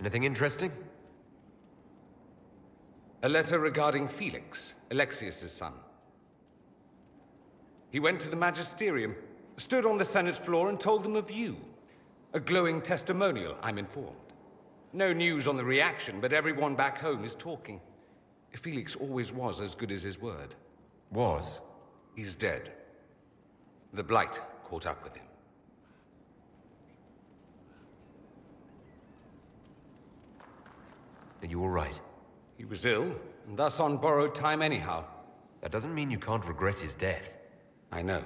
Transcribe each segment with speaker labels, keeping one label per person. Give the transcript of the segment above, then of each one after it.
Speaker 1: Anything interesting?
Speaker 2: A letter regarding Felix, Alexius's son. He went to the magisterium, stood on the Senate floor and told them of you. A glowing testimonial, I'm informed. No news on the reaction, but everyone back home is talking. Felix always was as good as his word.
Speaker 1: Was?
Speaker 2: He's dead. The blight caught up with him.
Speaker 1: Are you all right?
Speaker 2: He was ill, and thus on borrowed time anyhow.
Speaker 1: That doesn't mean you can't regret his death.
Speaker 2: I know.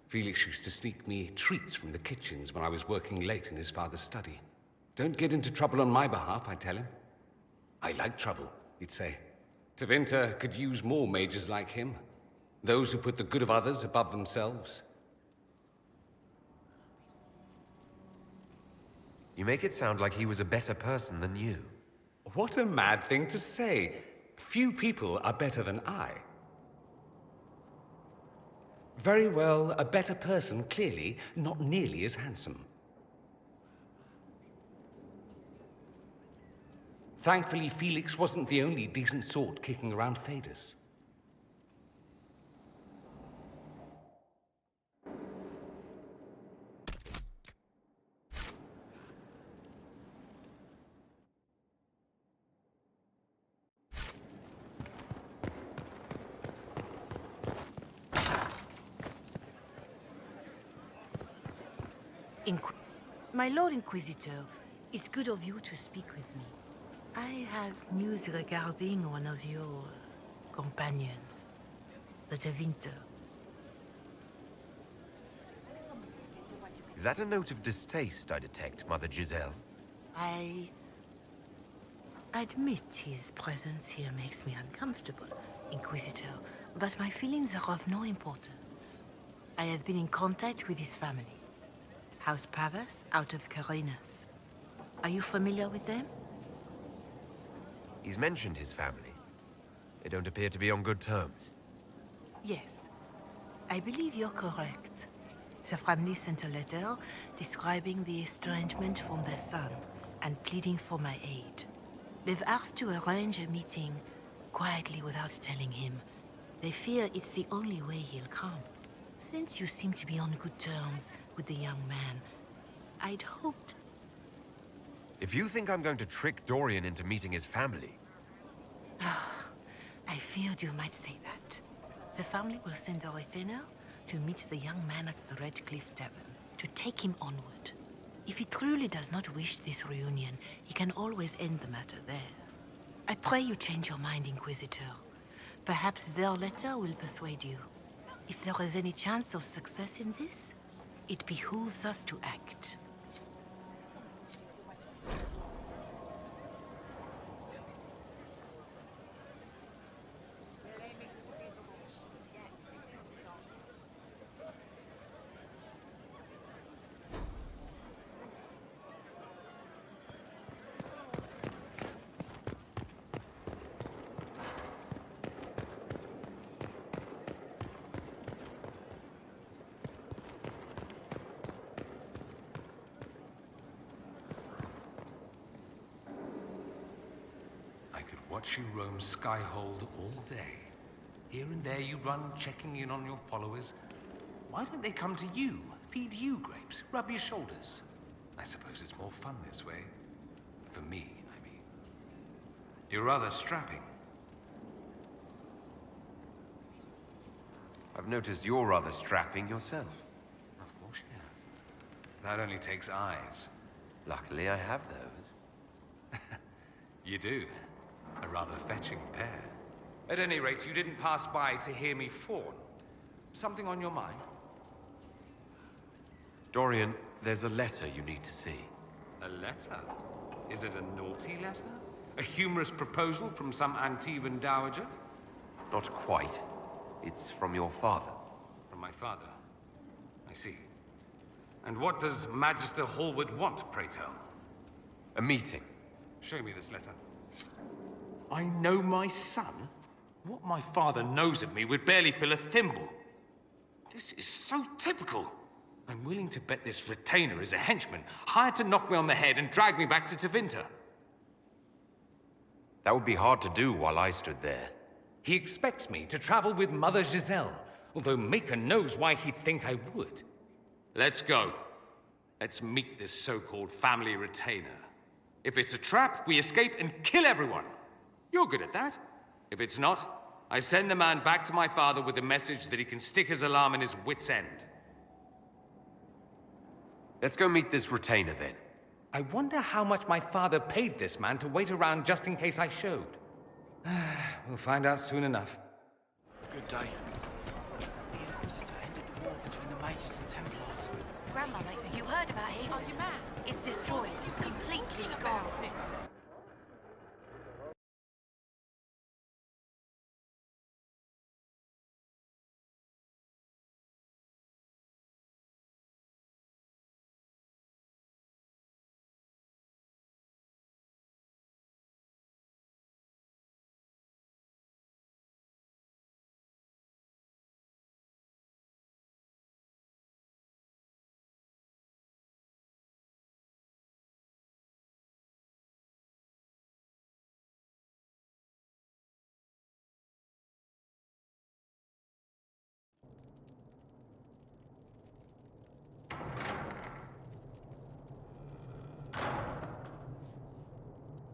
Speaker 2: Felix used to sneak me treats from the kitchens when I was working late in his father's study. Don't get into trouble on my behalf, I tell him. I like trouble, he'd say. Tevinter could use more mages like him. Those who put the good of others above themselves.
Speaker 1: You make it sound like he was a better person than you.
Speaker 2: What a mad thing to say. Few people are better than I. Very well, a better person, clearly, not nearly as handsome. Thankfully, Felix wasn't the only decent sort kicking around Thedas.
Speaker 3: My Lord Inquisitor, it's good of you to speak with me. I have news regarding one of your companions, the Tevinter.
Speaker 1: Is that a note of distaste I detect, Mother Giselle?
Speaker 3: I admit his presence here makes me uncomfortable, Inquisitor, but my feelings are of no importance. I have been in contact with his family. House Pavas, out of Carenas. Are you familiar with them?
Speaker 1: He's mentioned his family. They don't appear to be on good terms.
Speaker 3: Yes. I believe you're correct. The family sent a letter describing the estrangement from their son and pleading for my aid. They've asked to arrange a meeting quietly without telling him. They fear it's the only way he'll come. Since you seem to be on good terms with the young man, I'd hoped...
Speaker 1: If you think I'm going to trick Dorian into meeting his family...
Speaker 3: I feared you might say that. The family will send a retainer to meet the young man at the Red Cliff Tavern, to take him onward. If he truly does not wish this reunion, he can always end the matter there. I pray you change your mind, Inquisitor. Perhaps their letter will persuade you. If there is any chance of success in this, it behooves us to act.
Speaker 2: Watch you roam Skyhold all day. Here and there you run, checking in on your followers. Why don't they come to you, feed you grapes, rub your shoulders? I suppose it's more fun this way. For me, I mean. You're rather strapping.
Speaker 1: I've noticed you're rather strapping yourself.
Speaker 2: Of course, yeah. That only takes eyes.
Speaker 1: Luckily, I have those.
Speaker 2: You do. A rather fetching pair. At any rate, you didn't pass by to hear me fawn. Something on your mind?
Speaker 1: Dorian, there's a letter you need to see.
Speaker 2: A letter? Is it a naughty letter? A humorous proposal from some Antivan dowager?
Speaker 1: Not quite. It's from your father.
Speaker 2: From my father? I see. And what does Magister Hallward want, pray tell?
Speaker 1: A meeting.
Speaker 2: Show me this letter. I know my son? What my father knows of me would barely fill a thimble. This is so typical. I'm willing to bet this retainer is a henchman, hired to knock me on the head and drag me back to Tevinter.
Speaker 1: That would be hard to do while I stood there.
Speaker 2: He expects me to travel with Mother Giselle, although Maker knows why he'd think I would. Let's go. Let's meet this so-called family retainer. If it's a trap, we escape and kill everyone. You're good at that. If it's not, I send the man back to my father with a message that he can stick his alarm in his wit's end.
Speaker 1: Let's go meet this retainer then.
Speaker 2: I wonder how much my father paid this man to wait around just in case I showed. We'll find out soon enough.
Speaker 4: Good day. The Inquisitor ended the war between the Mages and Templars.
Speaker 5: Grandmother, you heard about Haven? Are you mad? It's destroyed. Completely gone.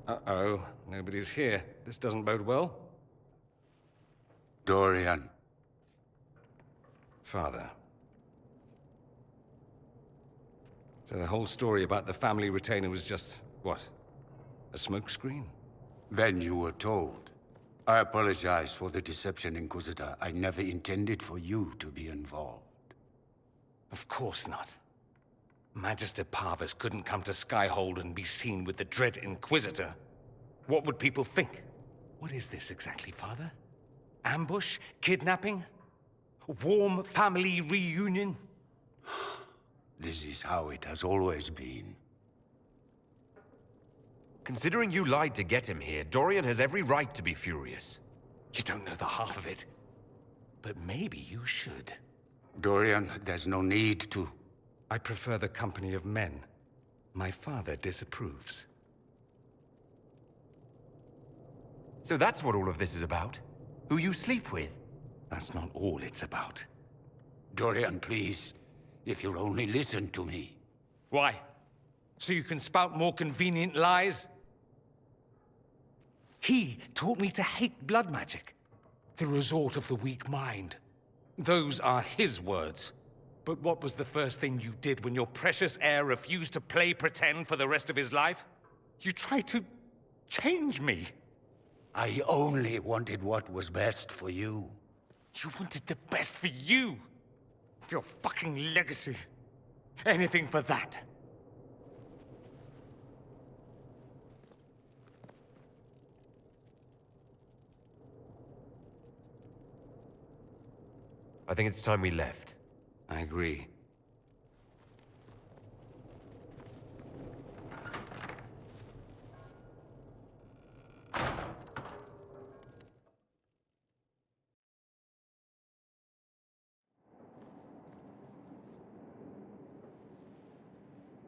Speaker 2: Uh-oh, nobody's here. This doesn't bode well.
Speaker 6: Dorian.
Speaker 2: Father. So the whole story about the family retainer was just, what? A smokescreen?
Speaker 6: Then you were told. I apologize for the deception, Inquisitor. I never intended for you to be involved.
Speaker 2: Of course not. Magister Parvus couldn't come to Skyhold and be seen with the dread Inquisitor. What would people think? What is this exactly, Father? Ambush? Kidnapping? Warm family reunion?
Speaker 6: This is how it has always been.
Speaker 1: Considering you lied to get him here, Dorian has every right to be furious.
Speaker 2: You don't know the half of it. But maybe you should.
Speaker 6: Dorian, there's no need to.
Speaker 2: I prefer the company of men. My father disapproves.
Speaker 1: So that's what all of this is about? Who you sleep with?
Speaker 2: That's not all it's about.
Speaker 6: Dorian, please. If you'll only listen to me.
Speaker 2: Why? So you can spout more convenient lies? He taught me to hate blood magic. The resort of the weak mind. Those are his words. But what was the first thing you did when your precious heir refused to play pretend for the rest of his life? You tried to change me.
Speaker 6: I only wanted what was best for you.
Speaker 2: You wanted the best for you. For your fucking legacy. Anything for that.
Speaker 1: I think it's time we left.
Speaker 2: I agree.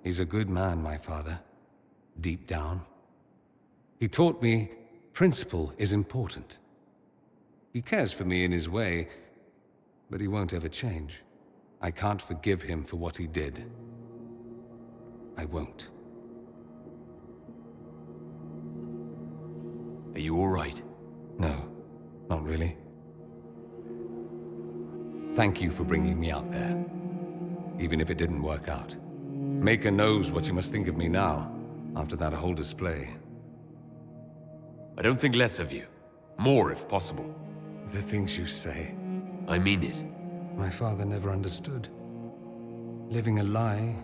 Speaker 2: He's a good man, my father. Deep down. He taught me principle is important. He cares for me in his way, but he won't ever change. I can't forgive him for what he did. I won't.
Speaker 1: Are you all right?
Speaker 2: No, not really. Thank you for bringing me out there, even if it didn't work out. Maker knows what you must think of me now, after that whole display.
Speaker 1: I don't think less of you. More, if possible.
Speaker 2: The things you say.
Speaker 1: I mean it.
Speaker 2: My father never understood. Living a lie,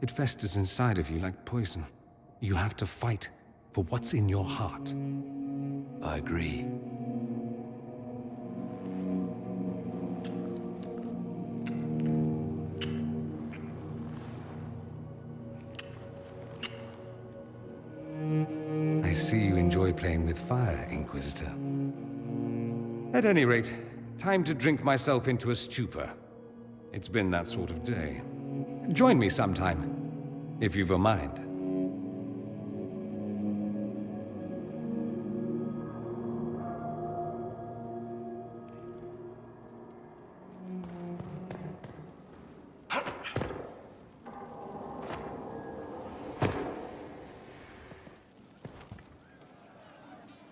Speaker 2: it festers inside of you like poison. You have to fight for what's in your heart.
Speaker 1: I agree.
Speaker 2: I see you enjoy playing with fire, Inquisitor. At any rate, time to drink myself into a stupor. It's been that sort of day. Join me sometime, if you've a mind.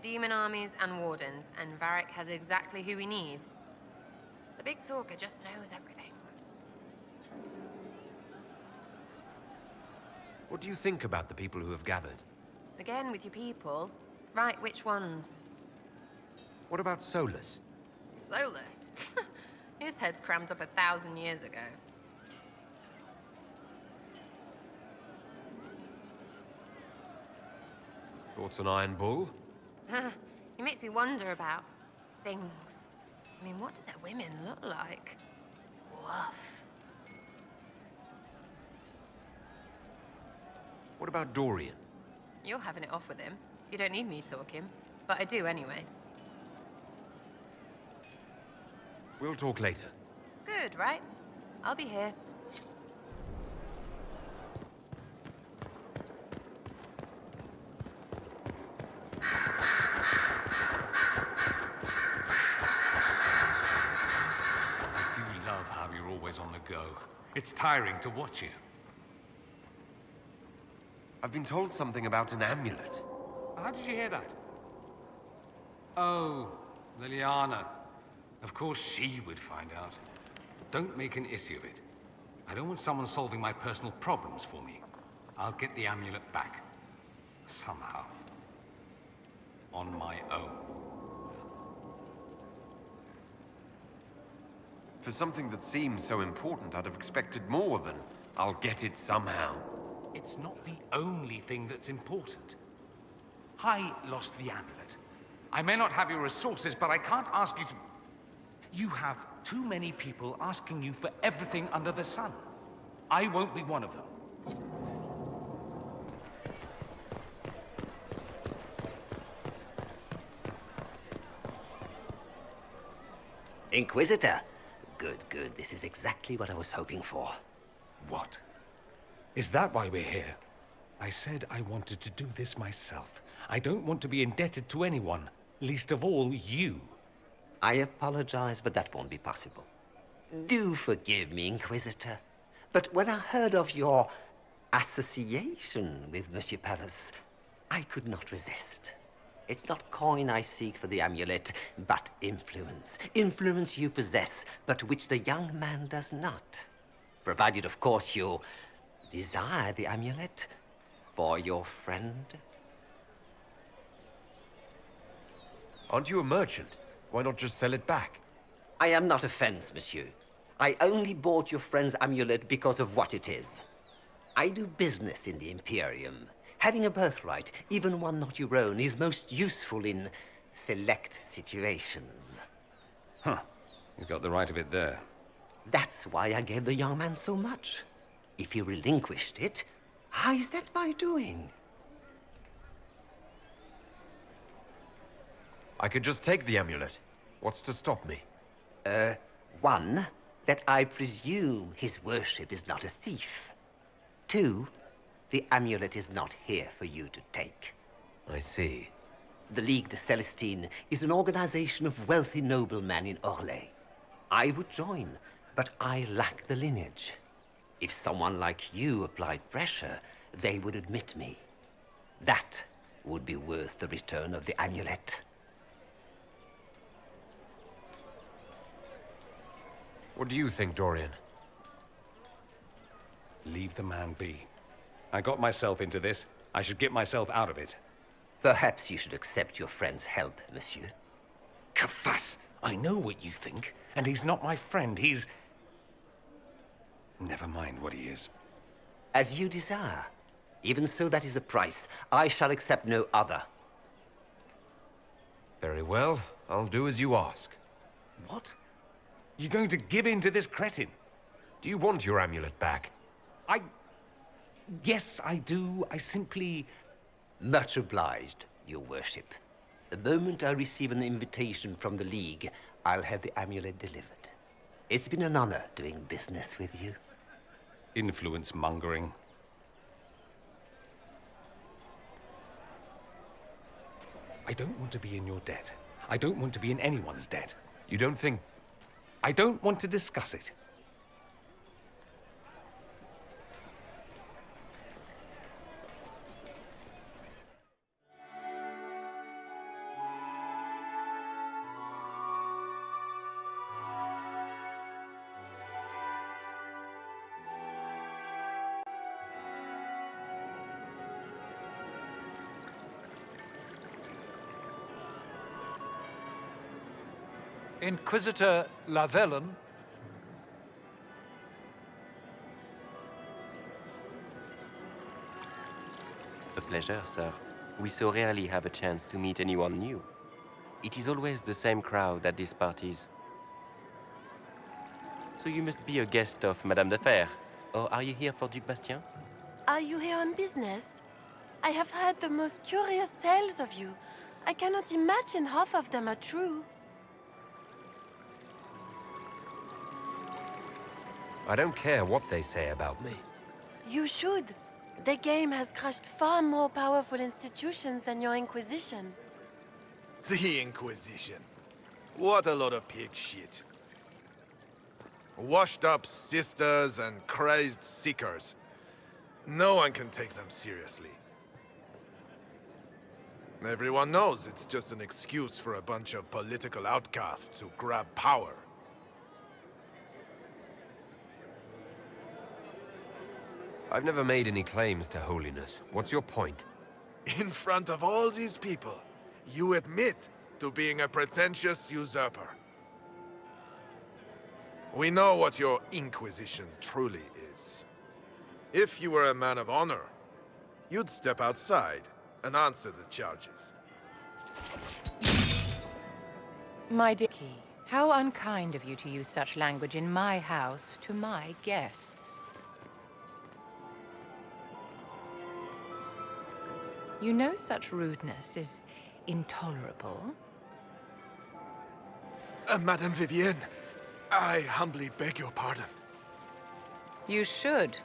Speaker 7: demon armies and wardens, and Varric has exactly who we need. The big talker just knows everything.
Speaker 1: What do you think about the people who have gathered?
Speaker 7: Again, with your people. Right, which ones?
Speaker 1: What about Solus?
Speaker 7: Solus? His head's crammed up 1,000 years ago.
Speaker 1: Thoughts on Iron Bull?
Speaker 7: He makes me wonder about things. I mean, what do their women look like? Woof.
Speaker 1: What about Dorian?
Speaker 7: You're having it off with him. You don't need me talking. But I do anyway.
Speaker 1: We'll talk later.
Speaker 7: Good, right? I'll be here.
Speaker 2: I do love how you're always on the go. It's tiring to watch you.
Speaker 1: I've been told something about an amulet.
Speaker 2: How did you hear that? Oh, Liliana. Of course she would find out. Don't make an issue of it. I don't want someone solving my personal problems for me. I'll get the amulet back. Somehow. On my own.
Speaker 1: For something that seems so important, I'd have expected more than I'll get it somehow.
Speaker 2: It's not the only thing that's important. I lost the amulet. I may not have your resources, but I can't ask you to... You have too many people asking you for everything under the sun. I won't be one of them.
Speaker 8: Inquisitor. Good, good. This is exactly what I was hoping for.
Speaker 2: What? Is that why we're here? I said I wanted to do this myself. I don't want to be indebted to anyone, least of all you.
Speaker 8: I apologize, but that won't be possible. Do forgive me, Inquisitor. But when I heard of your association with Monsieur Pavas, I could not resist. It's not coin I seek for the amulet, but influence. Influence you possess, but which the young man does not. Provided, of course, you desire the amulet for your friend.
Speaker 1: Aren't you a merchant? Why not just sell it back?
Speaker 8: I am not a fence, monsieur. I only bought your friend's amulet because of what it is. I do business in the Imperium. Having a birthright, even one not your own, is most useful in select situations.
Speaker 2: Huh. He's got the right of it there.
Speaker 8: That's why I gave the young man so much. If he relinquished it, how is that my doing?
Speaker 1: I could just take the amulet. What's to stop me?
Speaker 8: One, that I presume his worship is not a thief. Two, the amulet is not here for you to take.
Speaker 1: I see.
Speaker 8: The Ligue de Celestine is an organization of wealthy noblemen in Orlais. I would join, but I lack the lineage. If someone like you applied pressure, they would admit me. That would be worth the return of the amulet.
Speaker 1: What do you think, Dorian?
Speaker 2: Leave the man be. I got myself into this. I should get myself out of it.
Speaker 8: Perhaps you should accept your friend's help, monsieur.
Speaker 2: Kafas! I know what you think, and he's not my friend. He's... Never mind what he is.
Speaker 8: As you desire. Even so, that is a price. I shall accept no other.
Speaker 1: Very well. I'll do as you ask.
Speaker 2: What? You're going to give in to this cretin?
Speaker 1: Do you want your amulet back?
Speaker 2: Yes, I do. I simply...
Speaker 8: Much obliged, your worship. The moment I receive an invitation from the League, I'll have the amulet delivered. It's been an honor doing business with you.
Speaker 2: Influence mongering. I don't want to be in your debt. I don't want to be in anyone's debt.
Speaker 1: You don't think...
Speaker 2: I don't want to discuss it.
Speaker 9: Inquisitor Lavellen.
Speaker 10: A pleasure, sir. We so rarely have a chance to meet anyone new. It is always the same crowd at these parties. So you must be a guest of Madame de Fer, or are you here for Duc Bastien?
Speaker 11: Are you here on business? I have heard the most curious tales of you. I cannot imagine half of them are true.
Speaker 1: I don't care what they say about me.
Speaker 11: You should. The game has crushed far more powerful institutions than your Inquisition.
Speaker 12: The Inquisition. What a lot of pig shit. Washed-up sisters and crazed seekers. No one can take them seriously. Everyone knows it's just an excuse for a bunch of political outcasts to grab power.
Speaker 1: I've never made any claims to holiness. What's your point?
Speaker 12: In front of all these people, you admit to being a pretentious usurper. We know what your Inquisition truly is. If you were a man of honor, you'd step outside and answer the charges.
Speaker 13: My dear Key, how unkind of you to use such language in my house to my guests. You know such rudeness is intolerable.
Speaker 12: Madame Vivienne, I humbly beg your pardon.
Speaker 13: You should.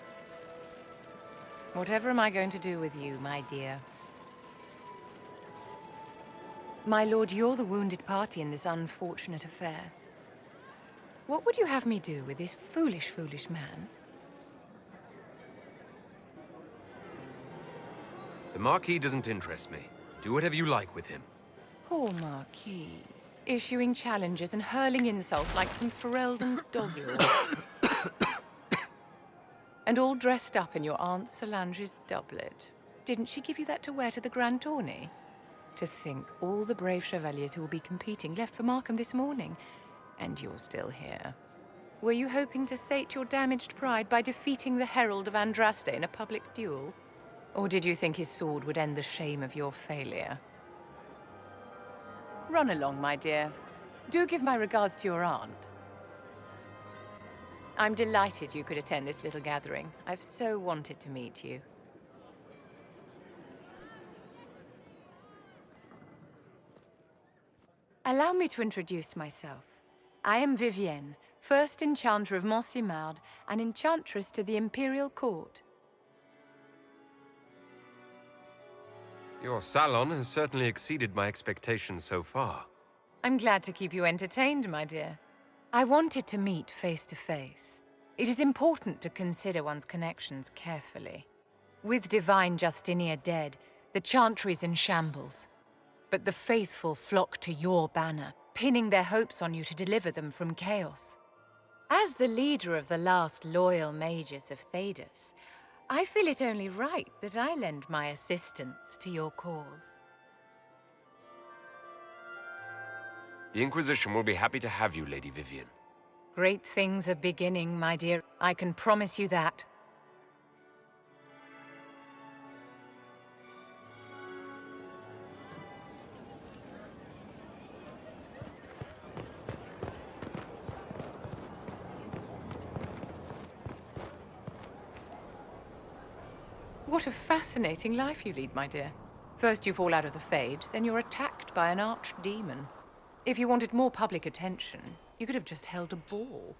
Speaker 13: Whatever am I going to do with you, my dear? My lord, you're the wounded party in this unfortunate affair. What would you have me do with this foolish, foolish man?
Speaker 1: The Marquis doesn't interest me. Do whatever you like with him.
Speaker 13: Poor Marquis. Issuing challenges and hurling insults like some Ferelden dog-eared. And all dressed up in your Aunt Solange's doublet. Didn't she give you that to wear to the Grand Tourney? To think all the brave chevaliers who will be competing left for Markham this morning, and you're still here. Were you hoping to sate your damaged pride by defeating the Herald of Andraste in a public duel? Or did you think his sword would end the shame of your failure? Run along, my dear. Do give my regards to your aunt. I'm delighted you could attend this little gathering. I've so wanted to meet you. Allow me to introduce myself. I am Vivienne, first Enchanter of Montsimard and Enchantress to the Imperial Court.
Speaker 1: Your salon has certainly exceeded my expectations so far.
Speaker 13: I'm glad to keep you entertained, my dear. I wanted to meet face to face. It is important to consider one's connections carefully. With Divine Justinia dead, the Chantry's in shambles. But the faithful flock to your banner, pinning their hopes on you to deliver them from chaos. As the leader of the last loyal mages of Thedas, I feel it only right that I lend my assistance to your cause.
Speaker 1: The Inquisition will be happy to have you, Lady Vivienne.
Speaker 13: Great things are beginning, my dear. I can promise you that. What a fascinating life you lead, my dear. First you fall out of the Fade, then you're attacked by an archdemon. If you wanted more public attention, you could have just held a ball.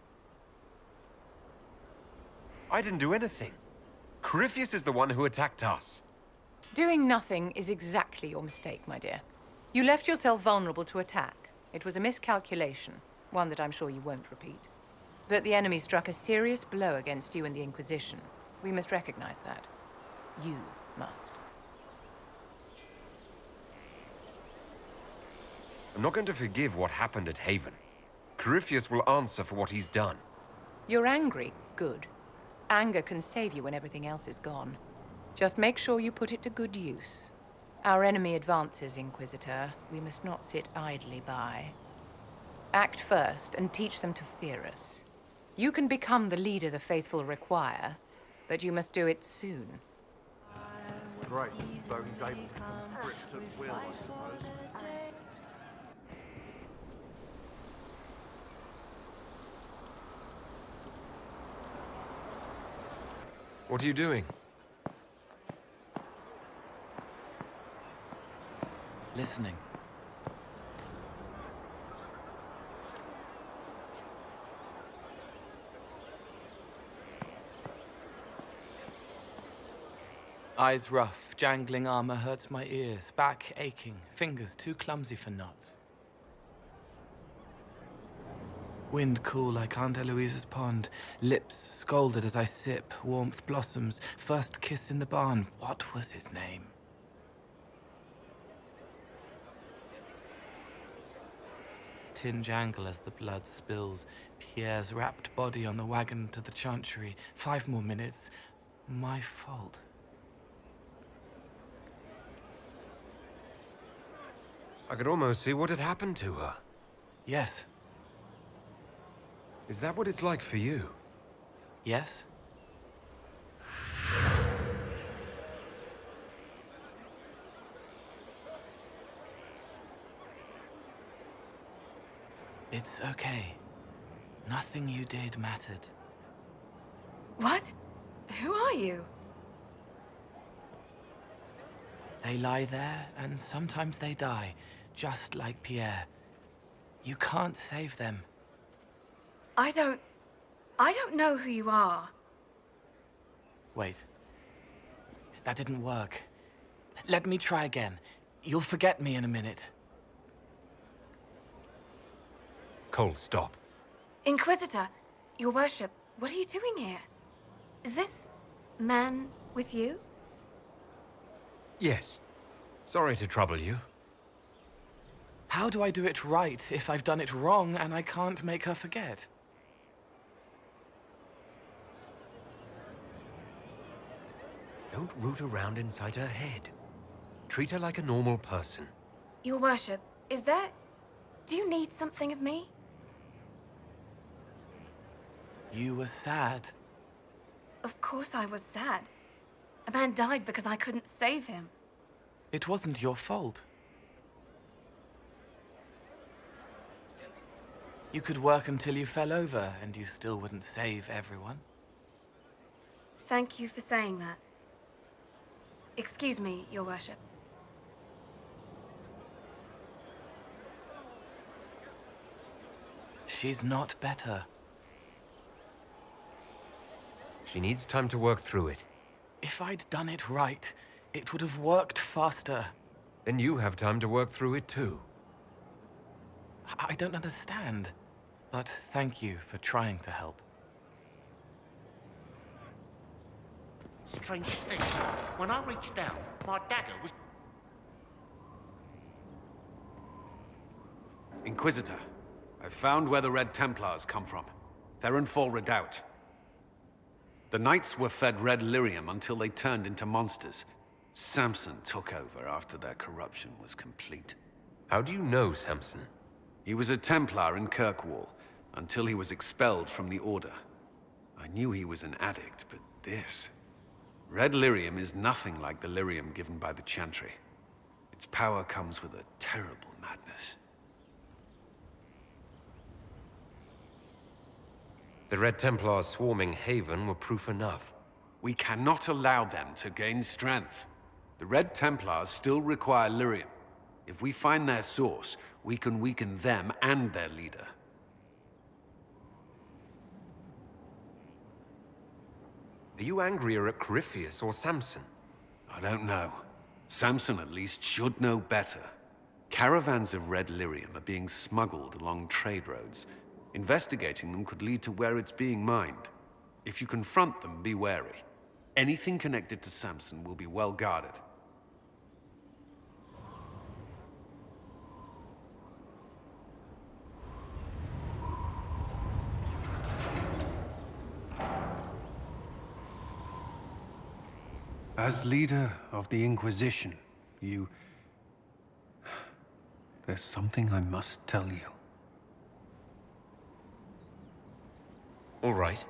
Speaker 1: I didn't do anything. Corypheus is the one who attacked us.
Speaker 13: Doing nothing is exactly your mistake, my dear. You left yourself vulnerable to attack. It was a miscalculation, one that I'm sure you won't repeat. But the enemy struck a serious blow against you and the Inquisition. We must recognize that. You must.
Speaker 1: I'm not going to forgive what happened at Haven. Corypheus will answer for what he's done.
Speaker 13: You're angry? Good. Anger can save you when everything else is gone. Just make sure you put it to good use. Our enemy advances, Inquisitor. We must not sit idly by. Act first and teach them to fear us. You can become the leader the faithful require, but you must do it soon.
Speaker 4: Great. So he's able to constrict at will, I suppose.
Speaker 1: What are you doing?
Speaker 4: Listening. Eyes rough, jangling armor hurts my ears, back aching, fingers too clumsy for knots. Wind cool like Aunt Eloise's pond, lips scalded as I sip, warmth blossoms, first kiss in the barn. What was his name? Tin jangle as the blood spills, Pierre's wrapped body on the wagon to the chantry. 5 more minutes. My fault.
Speaker 1: I could almost see what had happened to her.
Speaker 4: Yes.
Speaker 1: Is that what it's like for you?
Speaker 4: Yes? It's okay. Nothing you did mattered.
Speaker 5: What? Who are you?
Speaker 4: They lie there, and sometimes they die, just like Pierre. You can't save them.
Speaker 5: I don't know who you are.
Speaker 4: Wait. That didn't work. Let me try again. You'll forget me in a minute.
Speaker 1: Cole, stop.
Speaker 5: Inquisitor, your worship, what are you doing here? Is this man with you?
Speaker 1: Yes. Sorry to trouble you.
Speaker 4: How do I do it right if I've done it wrong and I can't make her forget?
Speaker 1: Don't root around inside her head. Treat her like a normal person.
Speaker 5: Your worship, is there... Do you need something of me?
Speaker 4: You were sad.
Speaker 5: Of course I was sad. A man died because I couldn't save him.
Speaker 4: It wasn't your fault. You could work until you fell over, and you still wouldn't save everyone.
Speaker 5: Thank you for saying that. Excuse me, your worship.
Speaker 4: She's not better.
Speaker 1: She needs time to work through it.
Speaker 4: If I'd done it right, it would have worked faster.
Speaker 1: Then you have time to work through it too.
Speaker 4: I don't understand, but thank you for trying to help.
Speaker 2: Strangest thing, when I reached down, my dagger was...
Speaker 14: Inquisitor, I've found where the Red Templars come from. They're in Fall Redoubt. The Knights were fed red lyrium until they turned into monsters. Samson took over after their corruption was complete.
Speaker 1: How do you know Samson?
Speaker 14: He was a Templar in Kirkwall, until he was expelled from the Order. I knew he was an addict, but this... Red lyrium is nothing like the lyrium given by the Chantry. Its power comes with a terrible madness.
Speaker 1: The Red Templars swarming Haven were proof enough.
Speaker 14: We cannot allow them to gain strength. The Red Templars still require lyrium. If we find their source, we can weaken them and their leader.
Speaker 1: Are you angrier at Corypheus or Samson?
Speaker 14: I don't know. Samson at least should know better. Caravans of red lyrium are being smuggled along trade roads. Investigating them could lead to where it's being mined. If you confront them, be wary. Anything connected to Samson will be well guarded.
Speaker 6: As leader of the Inquisition, There's something I must tell you.
Speaker 1: All right.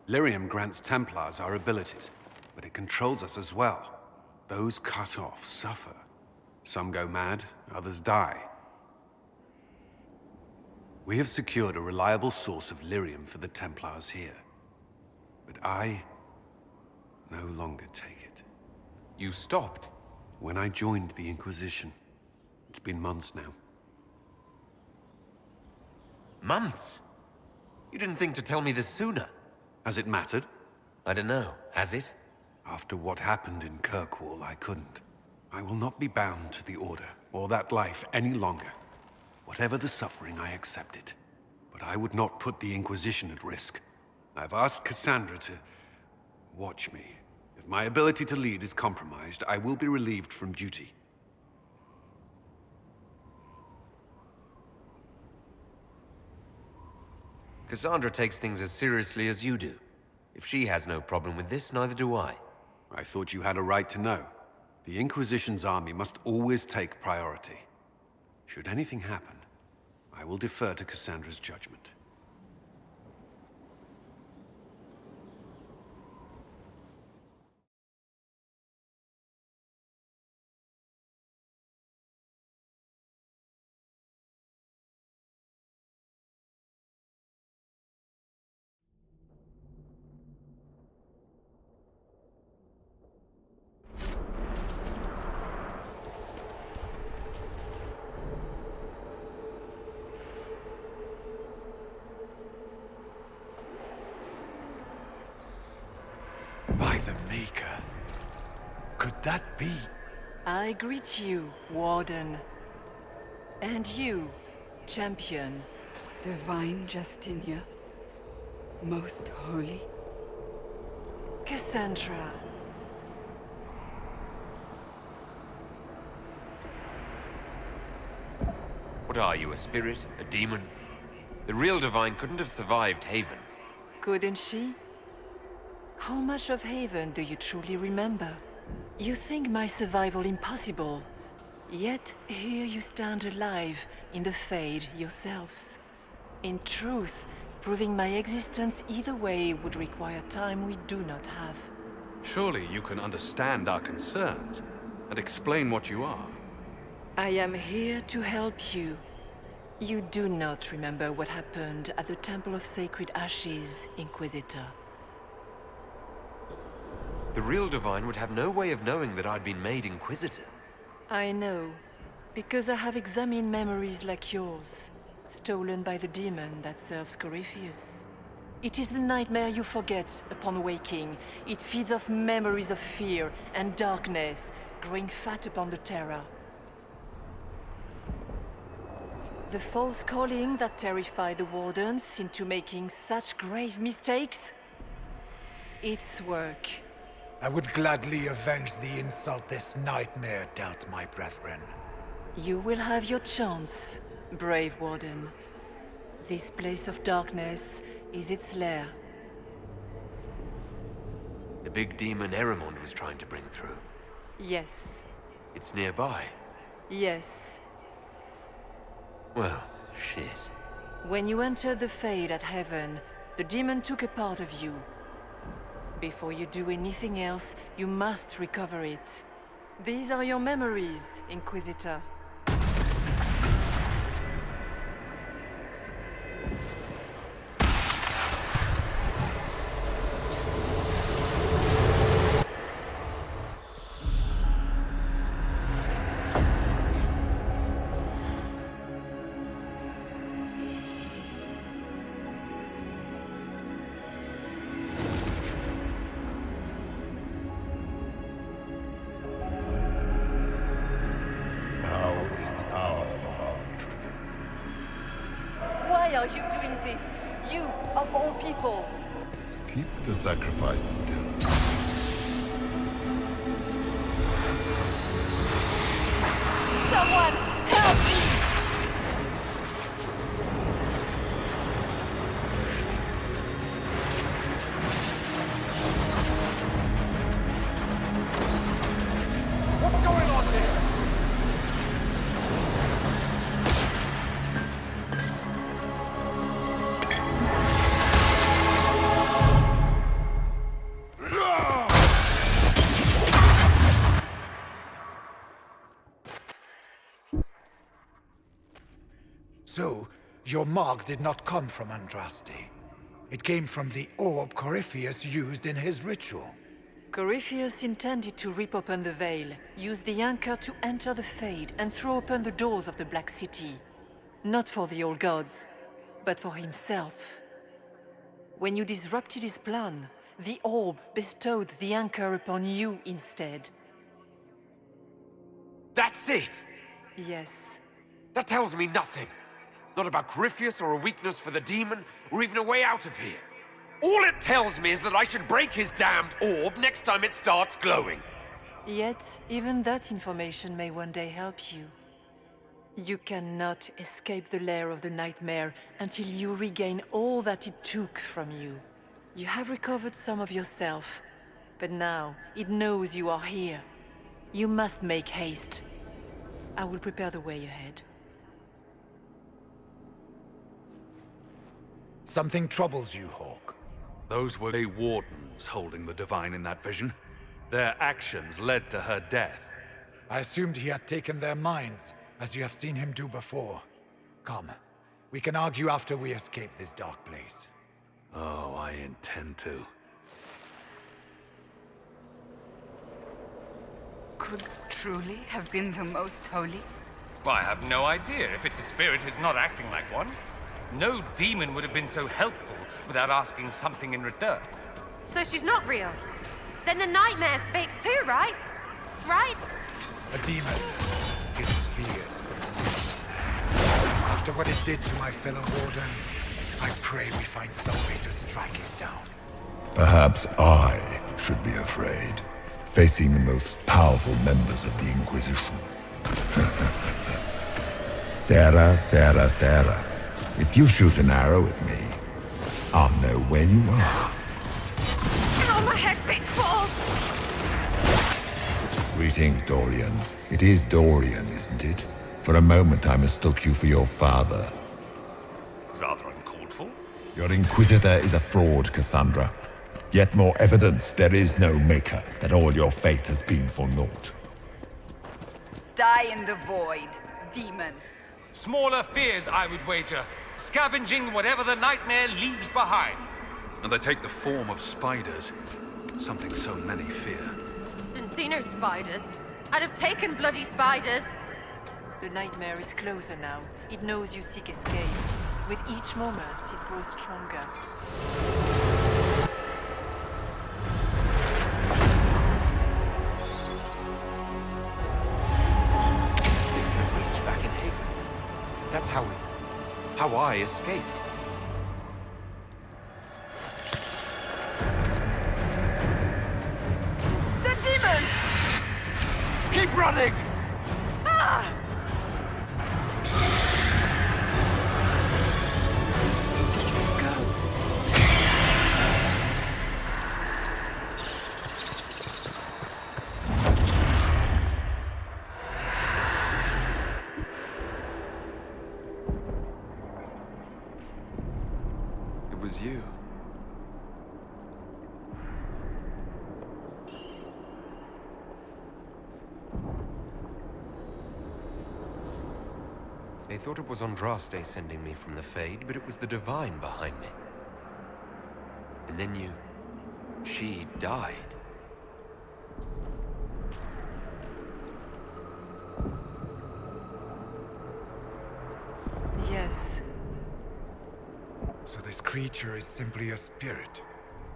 Speaker 14: Lyrium grants Templars our abilities, but it controls us as well. Those cut off suffer. Some go mad, others die. We have secured a reliable source of lyrium for the Templars here. But I no longer take it.
Speaker 1: You stopped?
Speaker 14: When I joined the Inquisition. It's been months now.
Speaker 1: Months? You didn't think to tell me this sooner?
Speaker 14: Has it mattered?
Speaker 1: I don't know. Has it?
Speaker 14: After what happened in Kirkwall, I couldn't. I will not be bound to the Order, or that life any longer. Whatever the suffering, I accept it. But I would not put the Inquisition at risk. I've asked Cassandra to watch me. If my ability to lead is compromised, I will be relieved from duty.
Speaker 1: Cassandra takes things as seriously as you do. If she has no problem with this, neither do I.
Speaker 14: I thought you had a right to know. The Inquisition's army must always take priority. Should anything happen, I will defer to Cassandra's judgment.
Speaker 9: By the Maker. Could that be?
Speaker 15: I greet you, Warden. And you, Champion.
Speaker 16: Divine Justinia. Most holy.
Speaker 15: Cassandra.
Speaker 1: What are you, a spirit? A demon? The real Divine couldn't have survived Haven.
Speaker 15: Couldn't she? How much of Haven do you truly remember? You think my survival impossible, yet here you stand alive in the Fade yourselves. In truth, proving my existence either way would require time we do not have.
Speaker 14: Surely you can understand our concerns and explain what you are.
Speaker 15: I am here to help you. You do not remember what happened at the Temple of Sacred Ashes, Inquisitor.
Speaker 1: The real Divine would have no way of knowing that I'd been made Inquisitor.
Speaker 15: I know, because I have examined memories like yours, stolen by the demon that serves Corypheus. It is the nightmare you forget upon waking. It feeds off memories of fear and darkness, growing fat upon the terror. The false calling that terrified the Wardens into making such grave mistakes? Its work.
Speaker 9: I would gladly avenge the insult this nightmare dealt my brethren.
Speaker 15: You will have your chance, brave Warden. This place of darkness is its lair.
Speaker 1: The big demon Eramond was trying to bring through.
Speaker 15: Yes.
Speaker 1: It's nearby.
Speaker 15: Yes.
Speaker 1: Well, shit.
Speaker 15: When you entered the Fade at Heaven, the demon took a part of you. Before you do anything else, you must recover it. These are your memories, Inquisitor. Why are you doing this? You, of all people!
Speaker 17: Keep the sacrifice still.
Speaker 15: Someone, help me!
Speaker 9: What's going on here? So, your mark did not come from Andraste. It came from the orb Corypheus used in his ritual.
Speaker 15: Corypheus intended to rip open the veil, use the anchor to enter the Fade, and throw open the doors of the Black City. Not for the old gods, but for himself. When you disrupted his plan, the orb bestowed the anchor upon you instead.
Speaker 1: That's it!
Speaker 15: Yes.
Speaker 1: That tells me nothing. Not about Corypheus or a weakness for the demon, or even a way out of here. All it tells me is that I should break his damned orb next time it starts glowing.
Speaker 15: Yet, even that information may one day help you. You cannot escape the lair of the nightmare until you regain all that it took from you. You have recovered some of yourself, but now it knows you are here. You must make haste. I will prepare the way ahead.
Speaker 9: Something troubles you, Hawk.
Speaker 18: Those were the Wardens holding the Divine in that vision. Their actions led to her death.
Speaker 9: I assumed he had taken their minds, as you have seen him do before. Come, we can argue after we escape this dark place.
Speaker 18: Oh, I intend to.
Speaker 16: Could truly have been the most holy?
Speaker 2: Well, I have no idea if it's a spirit who's not acting like one. No demon would have been so helpful without asking something in return.
Speaker 7: So she's not real. Then the nightmare's fake too, right? Right?
Speaker 9: A demon. Its fears. After what it did to my fellow Wardens, I pray we find some way to strike it down.
Speaker 17: Perhaps I should be afraid, facing the most powerful members of the Inquisition. Sarah. If you shoot an arrow at me, I'll know where you are.
Speaker 7: Ow, my head big balls!
Speaker 17: Greetings, Dorian. It is Dorian, isn't it? For a moment I mistook you for your father.
Speaker 2: Rather uncalled for.
Speaker 17: Your Inquisitor is a fraud, Cassandra. Yet more evidence there is no Maker, that all your faith has been for naught.
Speaker 16: Die in the void, demon.
Speaker 2: Smaller fears, I would wager. Scavenging whatever the nightmare leaves behind.
Speaker 18: And they take the form of spiders. Something so many fear.
Speaker 7: Didn't see no spiders. I'd have taken bloody spiders.
Speaker 15: The nightmare is closer now. It knows you seek escape. With each moment, it grows stronger.
Speaker 1: Back in Haven. That's how I escaped.
Speaker 7: The demon!
Speaker 1: Keep running!
Speaker 7: Ah!
Speaker 1: It was you. They thought it was Andraste sending me from the Fade, but it was the Divine behind me. And then she died.
Speaker 15: Yes.
Speaker 9: So this creature is simply a spirit.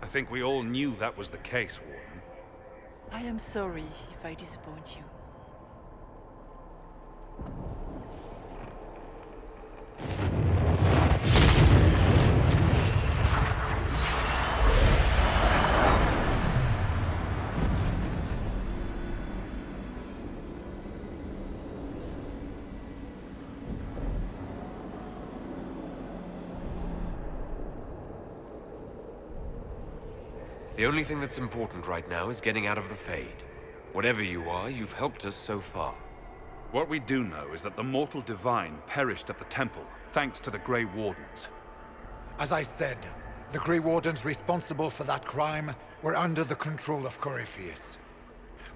Speaker 18: I think we all knew that was the case, Warden.
Speaker 15: I am sorry if I disappoint you.
Speaker 1: The only thing that's important right now is getting out of the Fade. Whatever you are, you've helped us so far.
Speaker 18: What we do know is that the mortal divine perished at the temple, thanks to the Grey Wardens.
Speaker 9: As I said, the Grey Wardens responsible for that crime were under the control of Corypheus.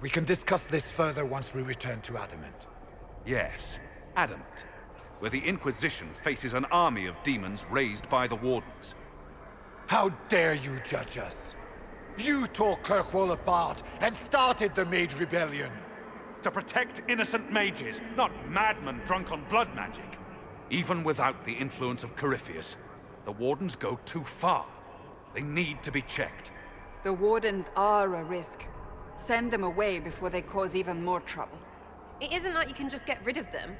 Speaker 9: We can discuss this further once we return to Adamant.
Speaker 18: Yes, Adamant. where the Inquisition faces an army of demons raised by the Wardens.
Speaker 9: How dare you judge us? You tore Kirkwall apart and started the Mage Rebellion.
Speaker 18: To protect innocent mages, not madmen drunk on blood magic. Even without the influence of Corypheus, the Wardens go too far. They need to be checked.
Speaker 16: The Wardens are a risk. Send them away before they cause even more trouble.
Speaker 7: It isn't like you can just get rid of them.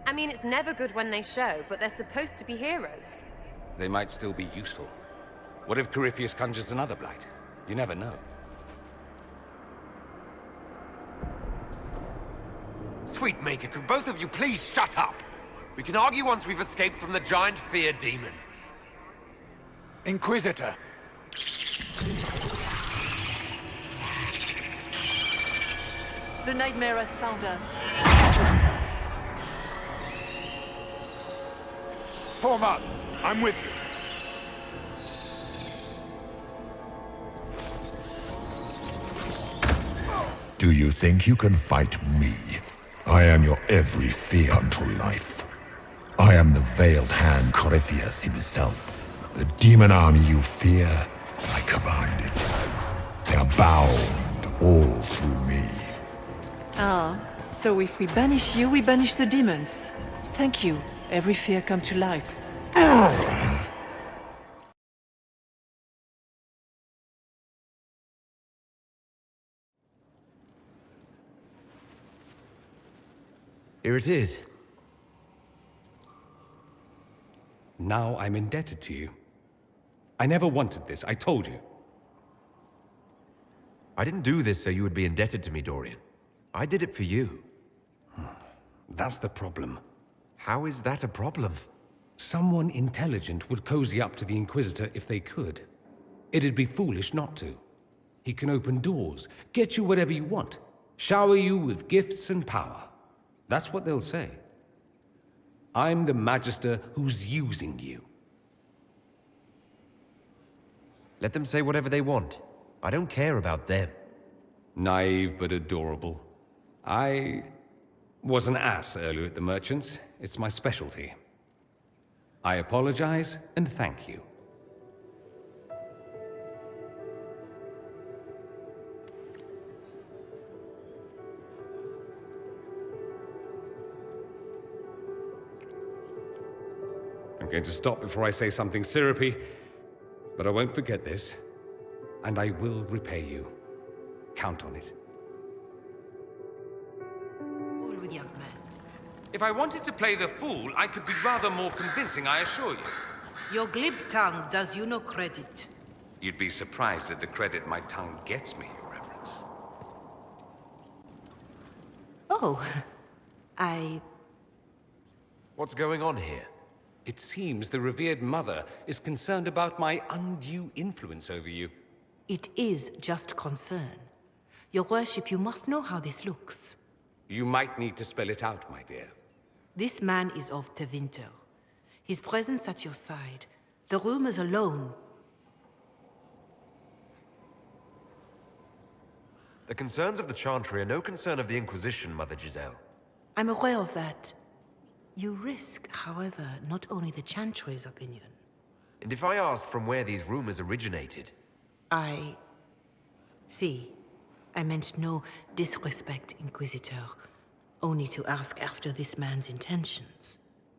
Speaker 7: I mean, it's never good when they show, but they're supposed to be heroes.
Speaker 2: They might still be useful. What if Corypheus conjures another blight? You never know.
Speaker 1: Sweetmaker, could both of you please shut up? We can argue once we've escaped from the giant fear demon.
Speaker 9: Inquisitor.
Speaker 15: The nightmare has found us.
Speaker 18: Form up! I'm with you.
Speaker 17: Do you think you can fight me? I am your every fear unto life. I am the veiled hand Corypheus himself. The demon army you fear, I command it. They are bound all through me.
Speaker 15: Ah, so if we banish you, we banish the demons. Thank you. Every fear come to life.
Speaker 2: Here it is. Now I'm indebted to you. I never wanted this, I told you.
Speaker 19: I didn't do this so you would be indebted to me, Dorian. I did it for you.
Speaker 2: That's the problem.
Speaker 19: How is that a problem?
Speaker 2: Someone intelligent would cozy up to the Inquisitor if they could. It'd be foolish not to. He can open doors, get you whatever you want, shower you with gifts and power. That's what they'll say. I'm the Magister who's using you.
Speaker 19: Let them say whatever they want. I don't care about them.
Speaker 2: Naive but adorable. I was an ass earlier at the Merchants. It's my specialty. I apologize and thank you. I'm going to stop before I say something syrupy, but I won't forget this, and I will repay you. Count on it.
Speaker 3: Forward, young man.
Speaker 2: If I wanted to play the fool, I could be rather more convincing, I assure you.
Speaker 3: Your glib tongue does you no credit.
Speaker 2: You'd be surprised at the credit my tongue gets me, Your Reverence.
Speaker 3: Oh, I...
Speaker 19: What's going on here?
Speaker 2: It seems the revered mother is concerned about my undue influence over you.
Speaker 3: It is just concern. Your worship, you must know how this looks.
Speaker 2: You might need to spell it out, my dear.
Speaker 3: This man is of Tevinter. His presence at your side, the rumors alone.
Speaker 19: The concerns of the Chantry are no concern of the Inquisition, Mother Giselle.
Speaker 3: I'm aware of that. You risk, however, not only the Chantry's opinion.
Speaker 19: And if I asked from where these rumors originated?
Speaker 3: I... see. I meant no disrespect, Inquisitor. Only to ask after this man's intentions.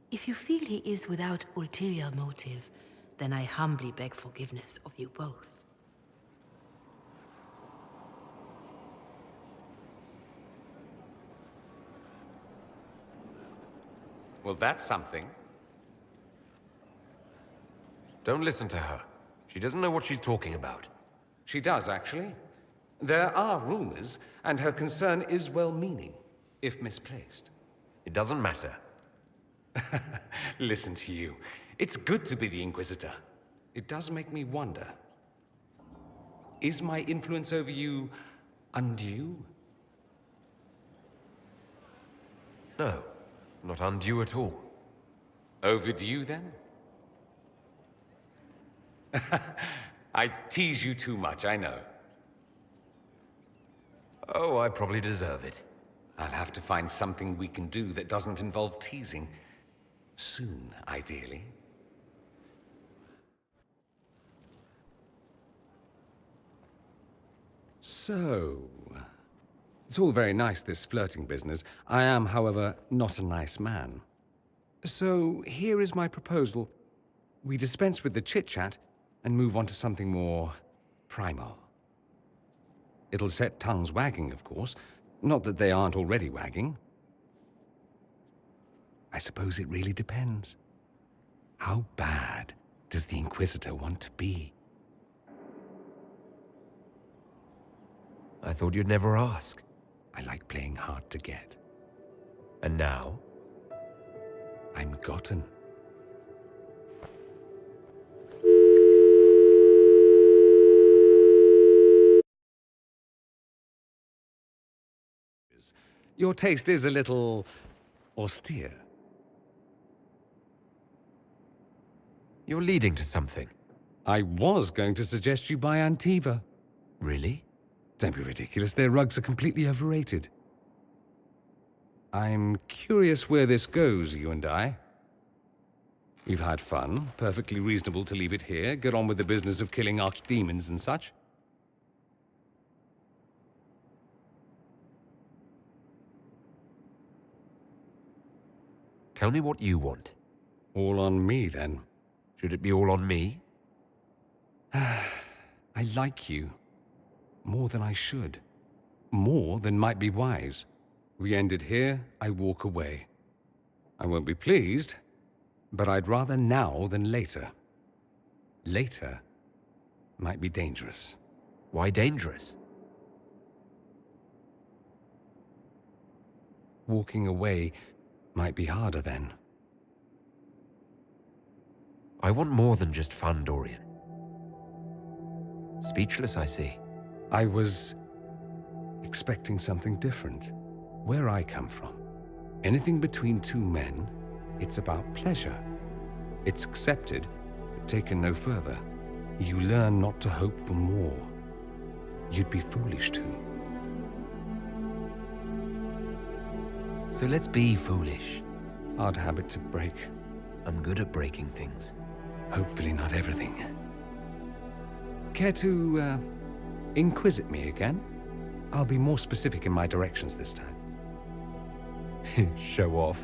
Speaker 3: If you feel he is without ulterior motive, then I humbly beg forgiveness of you both.
Speaker 2: Well, that's something.
Speaker 19: Don't listen to her. She doesn't know what she's talking about.
Speaker 2: She does, actually. There are rumors, and her concern is well-meaning, if misplaced.
Speaker 19: It doesn't matter.
Speaker 2: Listen to you. It's good to be the Inquisitor. It does make me wonder. Is my influence over you undue?
Speaker 19: No, not undue at all.
Speaker 2: Overdue, then? I tease you too much, I know.
Speaker 19: Oh, I probably deserve it.
Speaker 2: I'll have to find something we can do that doesn't involve teasing.
Speaker 14: Soon, ideally. So... It's all very nice, this flirting business. I am, however, not a nice man. So, here is my proposal. We dispense with the chit-chat and move on to something more primal. It'll set tongues wagging, of course. Not that they aren't already wagging. I suppose it really depends. How bad does the Inquisitor want to be?
Speaker 19: I thought you'd never ask.
Speaker 14: I like playing hard to get.
Speaker 19: And now?
Speaker 14: I'm gotten. Your taste is a little austere.
Speaker 19: You're leading to something.
Speaker 14: I was going to suggest you buy Antiva.
Speaker 19: Really?
Speaker 14: Don't be ridiculous. Their rugs are completely overrated. I'm curious where this goes, you and I. We've had fun. Perfectly reasonable to leave it here. Get on with the business of killing archdemons and such.
Speaker 19: Tell me what you want.
Speaker 14: All on me, then.
Speaker 19: Should it be all on me?
Speaker 14: I like you. More than I should. More than might be wise. We end it here, I walk away. I won't be pleased, but I'd rather now than later. Later might be dangerous.
Speaker 19: Why dangerous?
Speaker 14: Walking away might be harder then.
Speaker 19: I want more than just fun, Dorian. Speechless, I see.
Speaker 14: I was expecting something different. Where I come from, anything between two men, it's about pleasure. It's accepted, but taken no further. You learn not to hope for more. You'd be foolish to.
Speaker 19: So let's be foolish.
Speaker 14: Hard habit to break.
Speaker 19: I'm good at breaking things.
Speaker 14: Hopefully not everything. Care to, inquisit me again? I'll be more specific in my directions this time.
Speaker 19: Show off.